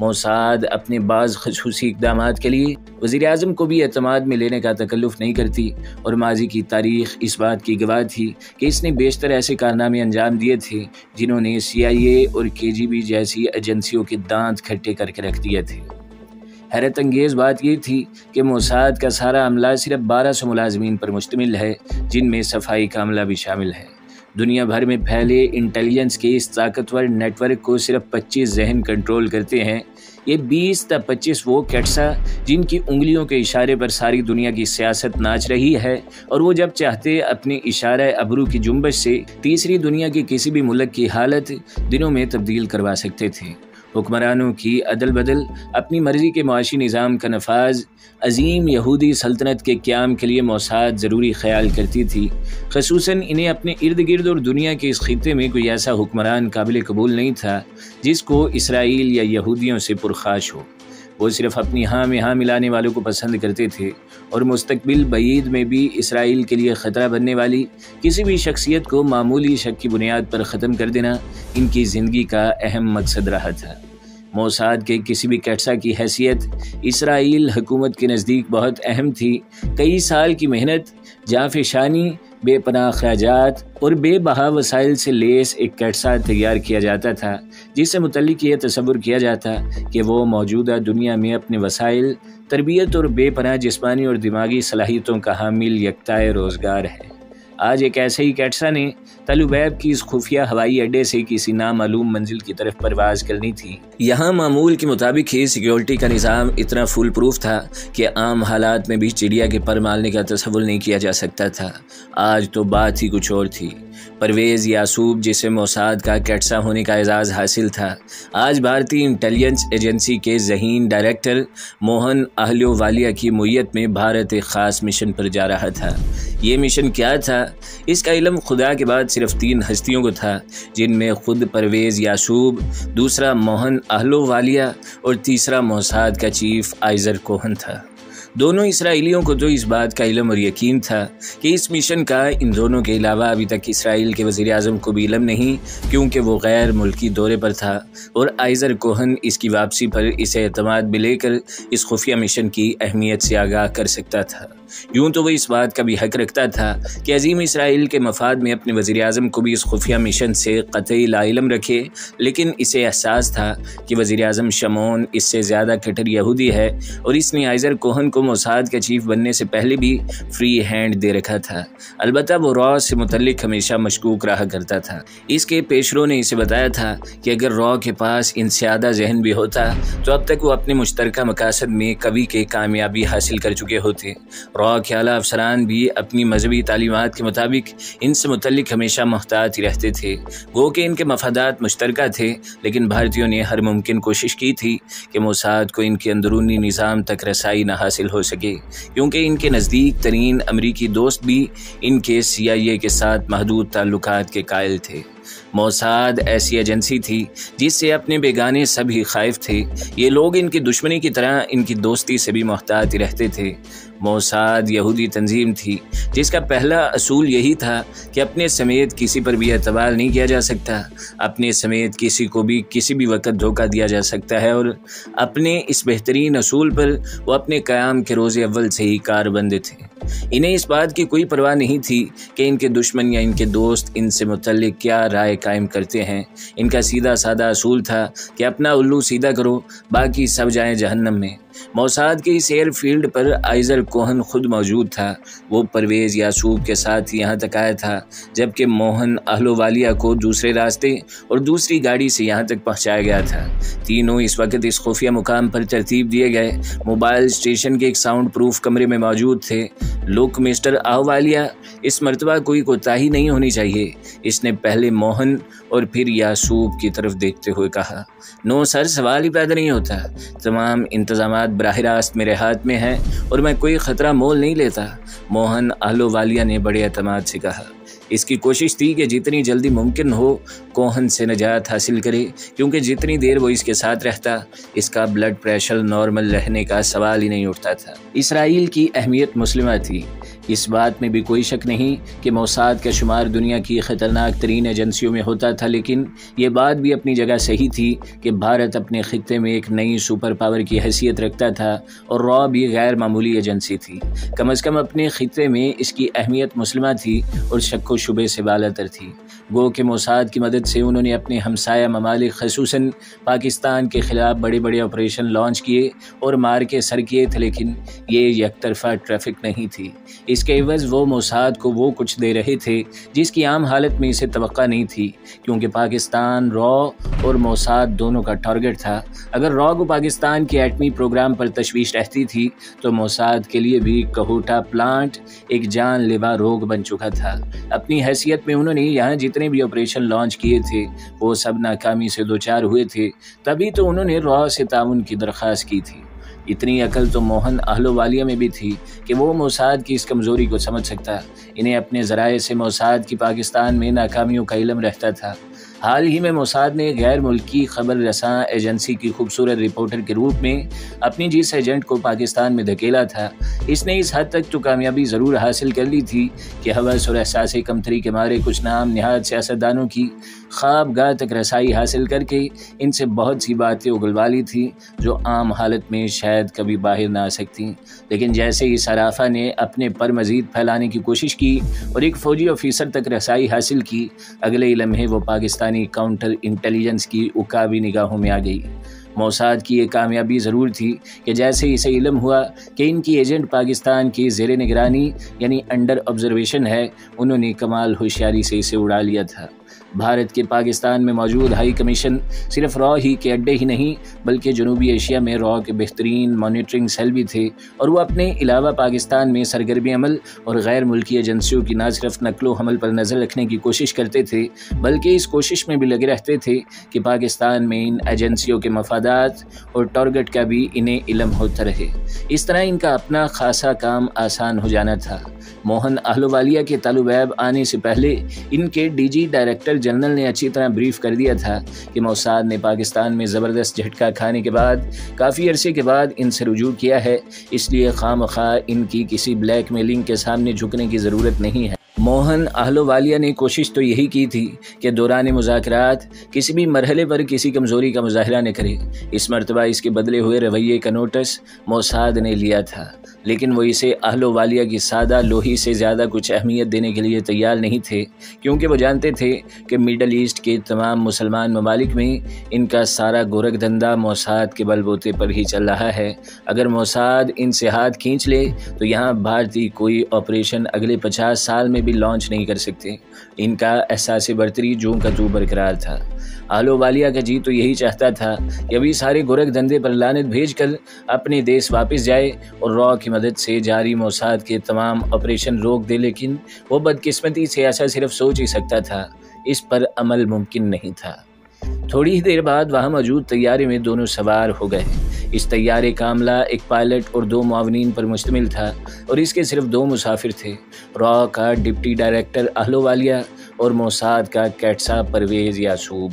Mossad اپنے بعض خصوصی اقدامات کے لیے وزیر اعظم کو بھی اعتماد میں لینے کا تکلف نہیں کرتی، اور ماضی کی تاریخ اس بات کی گواہ تھی کہ اس نے بیشتر ایسے کارنامے انجام دیے تھے جنہوں نے CIA اور KGB جیسی ایجنسیوں کے دانت کھٹے کر کے رکھ دیے تھے۔ حیرت انگیز بات یہ تھی کہ موساد کا سارا عملہ صرف 1200 ملازمین پر مشتمل ہے، جن میں صفائی کا عملہ بھی شامل ہے۔ دنیا بھر میں پھیلے انٹیلیجنس کے اس طاقتور نیٹ ورک کو صرف 25 ذہن کنٹرول کرتے ہیں۔ یہ 20 تا 25 وہ کیٹسا جن کی انگلیوں کے اشارے پر ساری دنیا کی سیاست ناچ رہی ہے، اور وہ جب چاہتے اپنے اشارہ ابرو کی جنبش سے تیسری دنیا کے کسی بھی ملک کی حالت دنوں میں تبدیل کروا سکتے تھے۔ حکمرانوں کی عدل بدل، اپنی مرضی کے معاشی نظام کا نفاذ، عظیم یہودی سلطنت کے قیام کے لیے موساد ضروری خیال کرتی تھی۔ خصوصاً انہیں اپنے ارد گرد اور دنیا کے اس خطے میں کوئی ایسا حکمران قابل قبول نہیں تھا جس کو اسرائیل یا یہودیوں سے پرخاش ہو۔ وہ صرف اپنی ہاں میں ہاں ملانے والوں کو پسند کرتے تھے، اور مستقبل بعید میں بھی اسرائیل کے لیے خطرہ بننے والی کسی بھی شخصیت کو معمولی شک کی بنیاد پر ختم کر دینا ان کی زندگی کا اہم مقصد رہا تھا۔ موساد کے کسی بھی کیٹسا کی حیثیت اسرائیل حکومت کے نزدیک بہت اہم تھی۔ کئی سال کی محنت، جانفشانی، بے پناہ اخراجات اور بے بہا وسائل سے لیس ایک کیٹسا تیار کیا جاتا تھا، جس سے متعلق یہ تصور کیا جاتا کہ وہ موجودہ دنیا میں اپنے وسائل، تربیت اور بے پناہ جسمانی اور دماغی صلاحیتوں کا حامل یکتائے روزگار ہے۔ آج ایک ایسے ہی کیٹسا نے تل ابیب کی اس خفیہ ہوائی اڈے سے کسی نامعلوم منزل کی طرف پرواز کرنی تھی۔ یہاں معمول کے مطابق ہی سیکیورٹی کا نظام اتنا فول پروف تھا کہ عام حالات میں بھی چڑیا کے پر مالنے کا تصور نہیں کیا جا سکتا تھا۔ آج تو بات ہی کچھ اور تھی۔ پرویز یعصوب، جسے موساد کا کیٹسا ہونے کا اعزاز حاصل تھا، آج بھارتی انٹیلیجنس ایجنسی کے ذہین ڈائریکٹر موہن اہلووالیہ کی معیت میں بھارت ایک خاص مشن پر جا رہا تھا۔ یہ مشن کیا تھا؟ اس کا علم خدا کے بعد صرف 3 ہستیوں کو تھا، جن میں خود پرویز یعصوب، دوسرا موہن اہلووالیہ اور تیسرا موساد کا چیف آئزر کوہن تھا۔ دونوں اسرائیلیوں کو تو اس بات کا علم اور یقین تھا کہ اس مشن کا ان دونوں کے علاوہ ابھی تک اسرائیل کے وزیر اعظم کو بھی علم نہیں، کیونکہ وہ غیر ملکی دورے پر تھا، اور آئزر کوہن اس کی واپسی پر اسے اعتماد میں لے کر اس خفیہ مشن کی اہمیت سے آگاہ کر سکتا تھا۔ یوں تو وہ اس بات کا بھی حق رکھتا تھا کہ عظیم اسرائیل کے مفاد میں اپنے وزیر اعظم کو بھی اس خفیہ مشن سے قطعی لا علم رکھے، لیکن اسے احساس تھا کہ وزیر اعظم شمعون اس سے زیادہ کٹر یہودی ہے، اور اس نے آئزر کوہن کو موساد کا چیف بننے سے پہلے بھی فری ہینڈ دے رکھا تھا۔ البتہ وہ را سے متعلق ہمیشہ مشکوک رہا کرتا تھا۔ اس کے پیشرو نے اسے بتایا تھا کہ اگر را کے پاس انسیادہ ذہن بھی ہوتا تو اب تک وہ اپنے مشترکہ مقاصد میں کبھی کے کامیابی حاصل کر چکے ہوتے۔ را کے اعلیٰ افسران بھی اپنی مذہبی تعلیمات کے مطابق ان سے متعلق ہمیشہ محتاط ہی رہتے تھے، گو کہ ان کے مفادات مشترکہ تھے، لیکن بھارتیوں نے ہر ممکن کوشش کی تھی کہ موساد کو ان کے اندرونی نظام تک رسائی نہ حاصل ہو سکے، کیونکہ ان کے نزدیک ترین امریکی دوست بھی ان کے CIA کے ساتھ محدود تعلقات کے قائل تھے۔ موساد ایسی ایجنسی تھی جس سے اپنے بیگانے سب ہی خائف تھے۔ یہ لوگ ان کی دشمنی کی طرح ان کی دوستی سے بھی محتاط رہتے تھے۔ موساد یہودی تنظیم تھی جس کا پہلا اصول یہی تھا کہ اپنے سمیت کسی پر بھی اعتبار نہیں کیا جا سکتا، اپنے سمیت کسی کو بھی کسی بھی وقت دھوکہ دیا جا سکتا ہے، اور اپنے اس بہترین اصول پر وہ اپنے قیام کے روز اول سے ہی کاربند تھے۔ انہیں اس بات کی کوئی پرواہ نہیں تھی کہ ان کے دشمن یا ان کے دوست ان سے متعلق کیا رائے قائم کرتے ہیں۔ ان کا سیدھا سادہ اصول تھا کہ اپنا الو سیدھا کرو، باقی سب جائیں جہنم میں۔ موساد کے اس ایئر فیلڈ پر آئزر کوہن خود موجود تھا۔ وہ پرویز یعصوب کے ساتھ یہاں تک آیا تھا، جبکہ موہن اہلووالیہ کو دوسرے راستے اور دوسری گاڑی سے یہاں تک پہنچایا گیا تھا۔ تینوں اس وقت اس خفیہ مقام پر ترتیب دیے گئے موبائل اسٹیشن کے ایک ساؤنڈ پروف کمرے میں موجود تھے۔ لک مسٹر اہلووالیہ، اس مرتبہ کوئی کوتاہی نہیں ہونی چاہیے، اس نے پہلے موہن اور پھر یعصوب کی طرف دیکھتے ہوئے کہا۔ نو سر، سوال ہی پیدا نہیں ہوتا، تمام انتظامات براہ راست میرے ہاتھ میں ہیں اور میں کوئی خطرہ مول نہیں لیتا، موہن اہلووالیہ نے بڑے اعتماد سے کہا۔ اس کی کوشش تھی کہ جتنی جلدی ممکن ہو کوہن سے نجات حاصل کرے، کیونکہ جتنی دیر وہ اس کے ساتھ رہتا اس کا بلڈ پریشر نارمل رہنے کا سوال ہی نہیں اٹھتا تھا۔ اسرائیل کی اہمیت مسلمہ تھی، اس بات میں بھی کوئی شک نہیں کہ موساد کا شمار دنیا کی خطرناک ترین ایجنسیوں میں ہوتا تھا، لیکن یہ بات بھی اپنی جگہ صحیح تھی کہ بھارت اپنے خطے میں ایک نئی سپر پاور کی حیثیت رکھتا تھا اور را بھی غیر معمولی ایجنسی تھی۔ کم از کم اپنے خطے میں اس کی اہمیت مسلمہ تھی اور شک و شبے سے بالاتر تھی۔ گو کہ موساد کی مدد سے انہوں نے اپنے ہمسایہ ممالک خصوصاً پاکستان کے خلاف بڑے بڑے آپریشن لانچ کیے اور مار کے سر کیے تھے، لیکن یہ یک طرفہ ٹریفک نہیں تھی۔ اس کے عوض وہ موساد کو وہ کچھ دے رہے تھے جس کی عام حالت میں اسے توقع نہیں تھی، کیونکہ پاکستان را اور موساد دونوں کا ٹارگٹ تھا۔ اگر را کو پاکستان کے ایٹمی پروگرام پر تشویش رہتی تھی تو موساد کے لیے بھی کوہوٹا پلانٹ ایک جان لیوا روگ بن چکا تھا۔ اپنی حیثیت میں انہوں نے یہاں جتنے بھی آپریشن لانچ کیے تھے وہ سب ناکامی سے دوچار ہوئے تھے، تبھی تو انہوں نے را سے تعاون کی درخواست کی تھی۔ اتنی عقل تو موہن اہلووالیہ میں بھی تھی کہ وہ موساد کی اس کمزوری کو سمجھ سکتا۔ انہیں اپنے ذرائع سے موساد کی پاکستان میں ناکامیوں کا علم رہتا تھا۔ حال ہی میں موساد نے غیر ملکی خبر رساں ایجنسی کی خوبصورت رپورٹر کے روپ میں اپنی جس ایجنٹ کو پاکستان میں دھکیلا تھا، اس نے اس حد تک تو کامیابی ضرور حاصل کر لی تھی کہ ہوس اور احساس کمتری کے مارے کچھ نام نہاد سیاستدانوں کی خواب گاہ تک رسائی حاصل کر کے ان سے بہت سی باتیں اگلوا لی تھی جو عام حالت میں شاید کبھی باہر نہ آ سکتی۔ لیکن جیسے ہی صرافہ نے اپنے پر مزید پھیلانے کی کوشش کی اور ایک فوجی آفیسر تک رسائی حاصل کی، اگلے ہی لمحے وہ پاکستانی کاؤنٹر انٹیلیجنس کی عکابی نگاہوں میں آ گئی۔ موساد کی یہ کامیابی ضرور تھی کہ جیسے اسے علم ہوا کہ ان کی ایجنٹ پاکستان کی زیر نگرانی یعنی انڈر آبزرویشن ہے، انہوں نے کمال ہوشیاری سے اسے اڑا لیا تھا۔ بھارت کے پاکستان میں موجود ہائی کمیشن صرف را ہی کے اڈے ہی نہیں بلکہ جنوبی ایشیا میں را کے بہترین مانیٹرنگ سیل بھی تھے، اور وہ اپنے علاوہ پاکستان میں سرگرمی عمل اور غیر ملکی ایجنسیوں کی نہ صرف نقل و حمل پر نظر رکھنے کی کوشش کرتے تھے بلکہ اس کوشش میں بھی لگے رہتے تھے کہ پاکستان میں ان ایجنسیوں کے مفادات اور ٹارگٹ کا بھی انہیں علم ہوتا رہے۔ اس طرح ان کا اپنا خاصا کام آسان ہو جانا تھا۔ موہن اہلووالیہ کے طالب علم آنے سے پہلے ان کے ڈی جی ڈائریکٹر جنرل نے اچھی طرح بریف کر دیا تھا کہ موساد نے پاکستان میں زبردست جھٹکا کھانے کے بعد کافی عرصے کے بعد ان سے رجوع کیا ہے، اس لیے خواہ ان کی کسی بلیک میلنگ کے سامنے جھکنے کی ضرورت نہیں ہے۔ موہن اہلووالیہ نے کوشش تو یہی کی تھی کہ دوران مذاکرات کسی بھی مرحلے پر کسی کمزوری کا مظاہرہ نہ کرے۔ اس مرتبہ اس کے بدلے ہوئے رویے کا نوٹس موساد نے لیا تھا، لیکن وہ اسے اہلووالیہ کی سادہ لوہی سے زیادہ کچھ اہمیت دینے کے لیے تیار نہیں تھے، کیونکہ وہ جانتے تھے کہ مڈل ایسٹ کے تمام مسلمان ممالک میں ان کا سارا گورکھ دھندا موساد کے بل بوتے پر ہی چل رہا ہے۔ اگر موساد ان سے ہاتھ کھینچ لے تو یہاں بھارتی کوئی آپریشن اگلے 50 سال میں بھی لانچ نہیں کر سکتے۔ ان کا احساس برتری جوں کا تو برقرار تھا۔ اہلووالیہ کا جی تو یہی چاہتا تھا کہ ابھی سارے گورکھ دھندے پر لعنت بھیج کر اپنے دیس واپس جائے اور را کی مدد سے جاری موساد کے تمام آپریشن روک دے، لیکن وہ بدقسمتی سے ایسا صرف سوچ ہی سکتا تھا، اس پر عمل ممکن نہیں تھا۔ تھوڑی ہی دیر بعد وہاں موجود طیارے میں دونوں سوار ہو گئے۔ اس طیارے کا عملہ ایک پائلٹ اور 2 معاونین پر مشتمل تھا اور اس کے صرف 2 مسافر تھے، را کا ڈپٹی ڈائریکٹر اہلووالیہ اور موساد کا کیٹسا پرویز یعصوب۔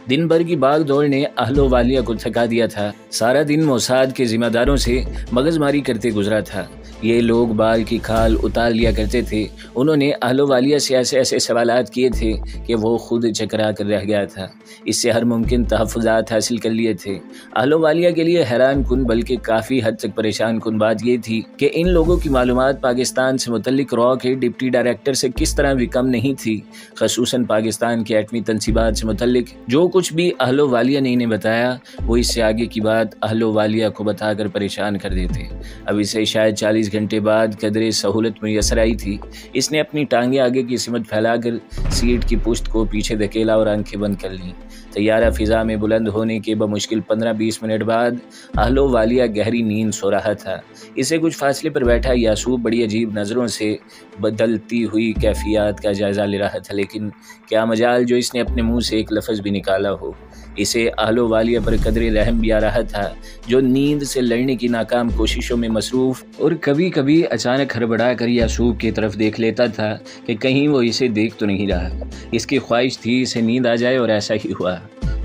دن بھر کی باغ دوڑ نے اہلووالیہ کو تھکا دیا تھا۔ سارا دن موساد کے ذمہ داروں سے مغز ماری کرتے گزرا تھا۔ یہ لوگ بال کی کھال اتار لیا کرتے تھے۔ انہوں نے اہلووالیہ سے ایسے سوالات کیے تھے کہ وہ خود چکرا کر رہ گیا تھا۔ اس سے ہر ممکن تحفظات حاصل کر لیے تھے۔ اہلووالیہ کے لیے حیران کن بلکہ کافی حد تک پریشان کن بات یہ تھی کہ ان لوگوں کی معلومات پاکستان سے متعلق را کے ڈپٹی ڈائریکٹر سے کس طرح بھی کم نہیں تھی، خصوصاً پاکستان کے ایٹمی تنصیبات سے متعلق جو کچھ بھی اہلووالیہ نے انہیں بتایا وہ اس سے آگے کی بات اہلووالیہ کو بتا کر پریشان کر دیتے۔ اب اسے شاید 40 گھنٹے بعد قدرے سہولت میسر آئی تھی۔ اس نے اپنی ٹانگیں آگے کی سمت پھیلا کر سیٹ کی پشت کو پیچھے دھکیلا اور آنکھیں بند کر لیں۔ طیارہ فضا میں بلند ہونے کے بمشکل 15-20 منٹ بعد اہلووالیہ گہری نیند سو رہا تھا۔ اسے کچھ فاصلے پر بیٹھا یعصوب بڑی عجیب نظروں سے بدلتی ہوئی کیفیات کا جائزہ لے رہا تھا، لیکن کیا مجال جو اس نے اپنے منہ سے ایک لفظ بھی نکالا ہو۔ اسے اہلووالیہ پر قدرے رحم بھی آ رہا تھا، جو نیند سے لڑنے کی ناکام کوششوں میں مصروف اور کبھی کبھی اچانک ہڑبڑا کر یعصوب کی طرف دیکھ لیتا تھا کہ کہیں وہ اسے دیکھ تو نہیں رہا۔ اس کی خواہش تھی اسے نیند آ جائے اور ایسا ہی ہوا۔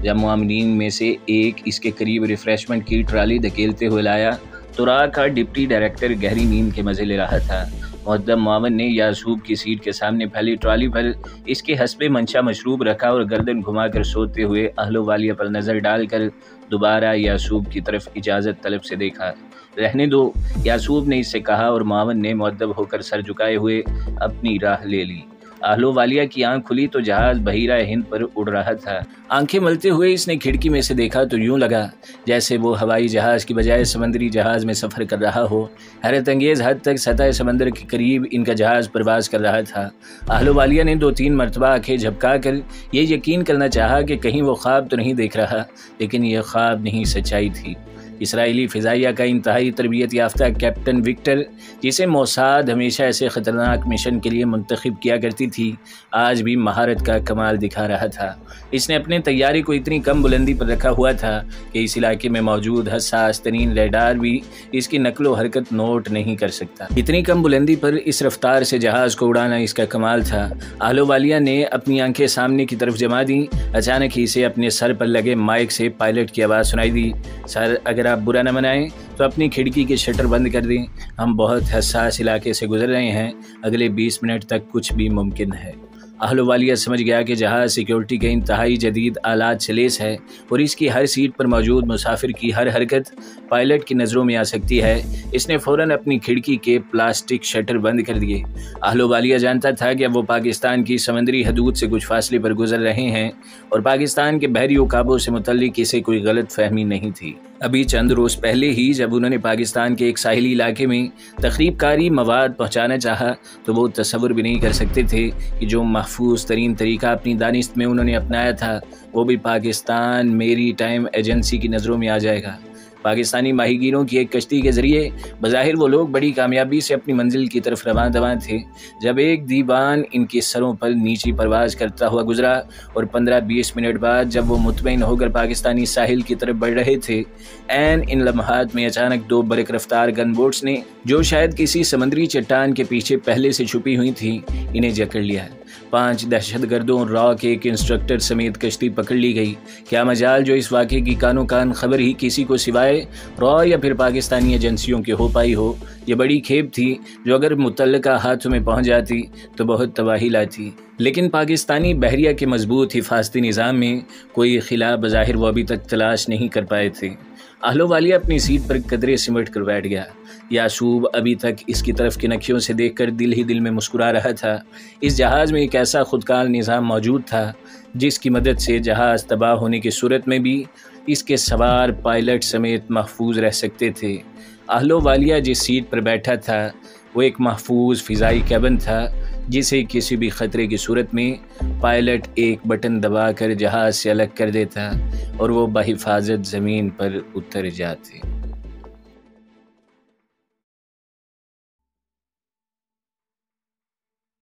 جب معاملین میں سے ایک اس کے قریب ریفریشمنٹ کی ٹرالی دھکیلتے ہوئے لایا تو را کا ڈپٹی ڈائریکٹر گہری نیند کے مزے لے رہا تھا۔ مؤدب معاون نے یعصوب کی سیٹ کے سامنے پھیلی ٹرالی پر اس کے حسب منشا مشروب رکھا اور گردن گھما کر سوتے ہوئے اہل و والیہ پر نظر ڈال کر دوبارہ یعصوب کی طرف اجازت طلب سے دیکھا۔ رہنے دو، یعصوب نے اس سے کہا اور معاون نے مؤدب ہو کر سر جھکائے ہوئے اپنی راہ لے لی۔ اہل و والیہ کی آنکھ کھلی تو جہاز بحیرہ ہند پر اڑ رہا تھا۔ آنکھیں ملتے ہوئے اس نے کھڑکی میں سے دیکھا تو یوں لگا جیسے وہ ہوائی جہاز کی بجائے سمندری جہاز میں سفر کر رہا ہو۔ حیرت انگیز حد تک سطح سمندر کے قریب ان کا جہاز پرواز کر رہا تھا۔ اہل و والیہ نے 2-3 مرتبہ آنکھیں جھپکا کر یہ یقین کرنا چاہا کہ کہیں وہ خواب تو نہیں دیکھ رہا، لیکن یہ خواب نہیں، سچائی تھی۔ اسرائیلی فضائیہ کا انتہائی تربیت یافتہ کیپٹن وکٹر، جسے موساد ہمیشہ ایسے خطرناک مشن کے لیے منتخب کیا کرتی تھی، آج بھی مہارت کا کمال دکھا رہا تھا۔ اس نے اپنے طیارے کو اتنی کم بلندی پر رکھا ہوا تھا کہ اس علاقے میں موجود حساس ترین ریڈار بھی اس کی نقل و حرکت نوٹ نہیں کر سکتا۔ اتنی کم بلندی پر اس رفتار سے جہاز کو اڑانا اس کا کمال تھا۔ اہل و والیہ نے اپنی آنکھیں سامنے کی طرف جما دیں۔ اچانک ہی اسے اپنے سر پر لگے مائک سے پائلٹ کی آواز سنائی دی، سر اگر آپ برا نہ منائیں تو اپنی کھڑکی کے شٹر بند کر دیں، ہم بہت حساس علاقے سے گزر رہے ہیں، اگلے 20 منٹ تک کچھ بھی ممکن ہے۔ اہل و والیہ سمجھ گیا کہ جہاز سیکیورٹی کے انتہائی جدید آلات سے لیس ہے اور اس کی ہر سیٹ پر موجود مسافر کی ہر حرکت پائلٹ کی نظروں میں آ سکتی ہے۔ اس نے فوراً اپنی کھڑکی کے پلاسٹک شٹر بند کر دیے۔ اہل و والیہ جانتا تھا کہ اب وہ پاکستان کی سمندری حدود سے کچھ فاصلے پر گزر رہے ہیں اور پاکستان کے بحری عقابوں سے متعلق اسے کوئی غلط فہمی نہیں تھی۔ ابھی چند روز پہلے ہی جب انہوں نے پاکستان کے ایک ساحلی علاقے میں تخریب کاری مواد پہنچانا چاہا تو وہ تصور بھی نہیں کر سکتے تھے کہ جو محفوظ ترین طریقہ اپنی دانست میں انہوں نے اپنایا تھا وہ بھی پاکستان میری ٹائم ایجنسی کی نظروں میں آ جائے گا۔ پاکستانی ماہی گیروں کی ایک کشتی کے ذریعے بظاہر وہ لوگ بڑی کامیابی سے اپنی منزل کی طرف رواں تھے، جب ایک دیوان ان کے سروں پر نیچی پرواز کرتا ہوا گزرا اور 15-20 منٹ بعد جب وہ مطمئن ہو کر پاکستانی ساحل کی طرف بڑھ رہے تھے، عین ان لمحات میں اچانک 2 برق رفتار گن بوٹس نے، جو شاید کسی سمندری چٹان کے پیچھے پہلے سے چھپی ہوئی تھیں، انہیں جکڑ لیا۔ 5 دہشت گردوں را کے ایک انسٹرکٹر سمیت کشتی پکڑ لی گئی۔ کیا مجال جو اس واقعے کی کانوں کان خبر ہی کسی کو سوائے را یا پھر پاکستانی ایجنسیوں کے ہو پائی ہو۔ یہ بڑی کھیپ تھی جو اگر متعلقہ ہاتھوں میں پہنچ جاتی تو بہت تباہی لاتی، لیکن پاکستانی بحریہ کے مضبوط حفاظتی نظام میں کوئی خلا بظاہر وہ ابھی تک تلاش نہیں کر پائے تھے۔ اہل و والیہ اپنی سیٹ پر قدرے سمٹ کر بیٹھ گیا۔ یعصوب ابھی تک اس کی طرف کی نکھیوں سے دیکھ کر دل ہی دل میں مسکرا رہا تھا۔ اس جہاز میں ایک ایسا خودکار نظام موجود تھا جس کی مدد سے جہاز تباہ ہونے کی صورت میں بھی اس کے سوار پائلٹ سمیت محفوظ رہ سکتے تھے۔ اہل و والیہ جس سیٹ پر بیٹھا تھا وہ ایک محفوظ فضائی کیبن تھا جسے کسی بھی خطرے کی صورت میں پائلٹ ایک بٹن دبا کر جہاز سے الگ کر دیتا اور وہ بحفاظت زمین پر اتر جاتے۔